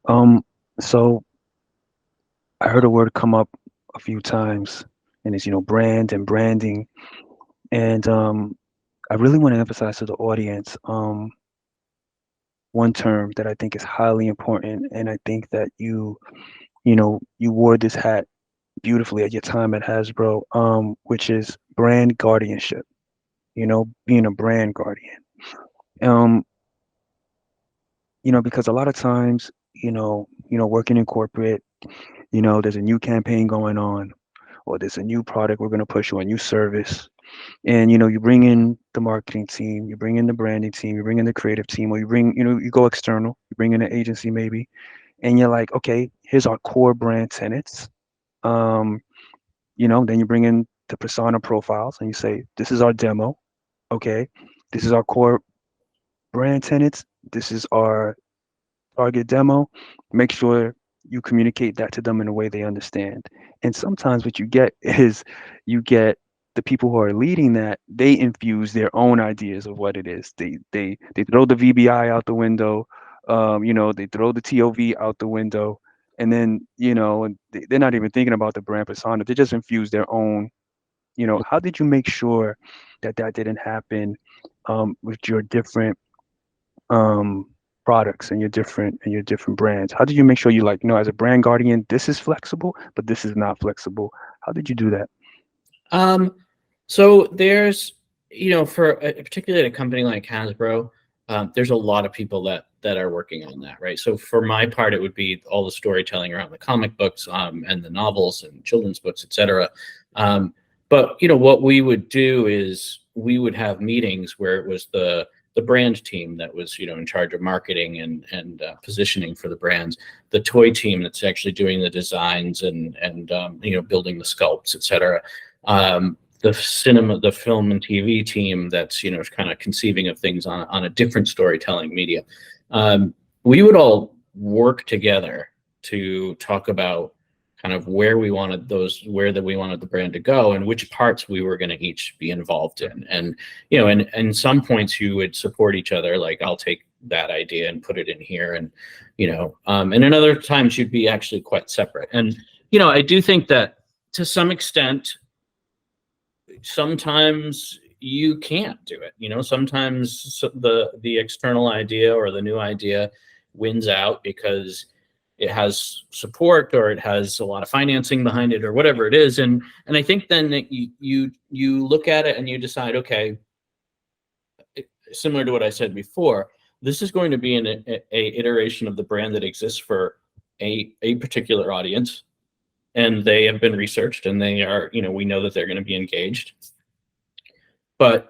Um, so I heard a word come up a few times, and it's, brand and branding. And I really want to emphasize to the audience one term that I think is highly important, and I think that you wore this hat beautifully at your time at Hasbro, which is brand guardianship. Being a brand guardian. Um, because a lot of times, working in corporate, there's a new campaign going on, or there's a new product we're going to push, or a new service. And you bring in the marketing team, you bring in the branding team, you bring in the creative team, or you go external, you bring in an agency maybe, and you're like, okay, here's our core brand tenets. Um, then you bring in the persona profiles and you say, this is our demo, okay, this is our core brand tenets, this is our target demo. Make sure you communicate that to them in a way they understand. And sometimes what you get is you get the people who are leading that, they infuse their own ideas of what it is. They throw the VBI out the window, they throw the TOV out the window, and then, they're not even thinking about the brand persona. They just infuse their own. How did you make sure that that didn't happen with your different um products and your different brands? How did you make sure you, like, as a brand guardian, this is flexible, but this is not flexible? How did you do that? Um, so there's, for particularly at a company like Hasbro, there's a lot of people that are working on that, right? So for my part, it would be all the storytelling around the comic books, and the novels and children's books, etc. But what we would do is we would have meetings where it was the brand team that was in charge of marketing and positioning for the brands, the toy team that's actually doing the designs and building the sculpts, etc. The cinema, the film and TV team that's kind of conceiving of things on a different storytelling media. We would all work together to talk about kind of where that we wanted the brand to go and which parts we were going to each be involved in. And some points you would support each other, like I'll take that idea and put it in here, and in other times you'd be actually quite separate. And I do think that to some extent sometimes you can't do it. Sometimes the external idea or the new idea wins out because it has support or it has a lot of financing behind it or whatever it is. And I think then that you look at it and you decide, okay, similar to what I said before, this is going to be a iteration of the brand that exists for a particular audience, and they have been researched and they are, we know that they're going to be engaged, but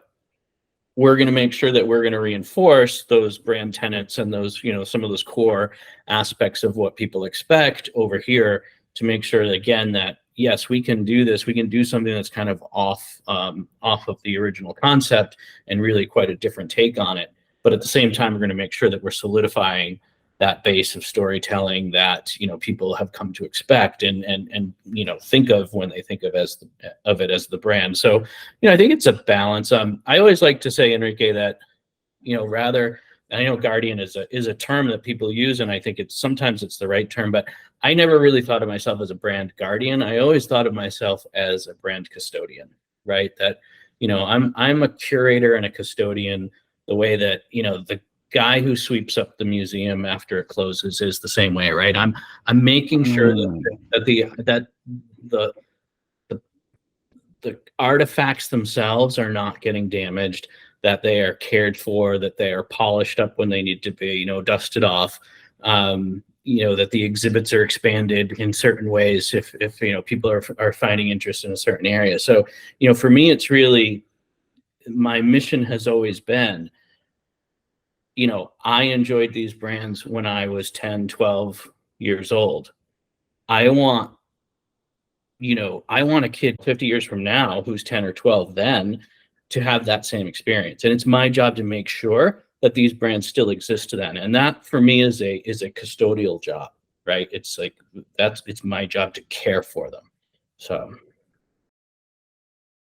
we're going to make sure that we're going to reinforce those brand tenets and those, some of those core aspects of what people expect over here to make sure that, again, that yes, we can do this. We can do something that's kind of off of the original concept and really quite a different take on it. But at the same time, we're going to make sure that we're solidifying that base of storytelling that people have come to expect and think of when they think of it as the brand. So I think it's a balance. I always like to say, Enrique, that rather, I know guardian is a term that people use, and I think sometimes it's the right term, but I never really thought of myself as a brand guardian. I always thought of myself as a brand custodian, right? That I'm a curator and a custodian, the way that the guy who sweeps up the museum after it closes is the same way, right? I'm making sure Mm, that the the artifacts themselves are not getting damaged, that they are cared for, that they are polished up when they need to be, dusted off, that the exhibits are expanded in certain ways if people are finding interest in a certain area. So, for me, it's really, my mission has always been, I enjoyed these brands when I was 10, 12 years old. I want, I want a kid 50 years from now who's 10 or 12 then to have that same experience. And it's my job to make sure that these brands still exist to then. And that for me is a custodial job, right? It's like, it's my job to care for them. So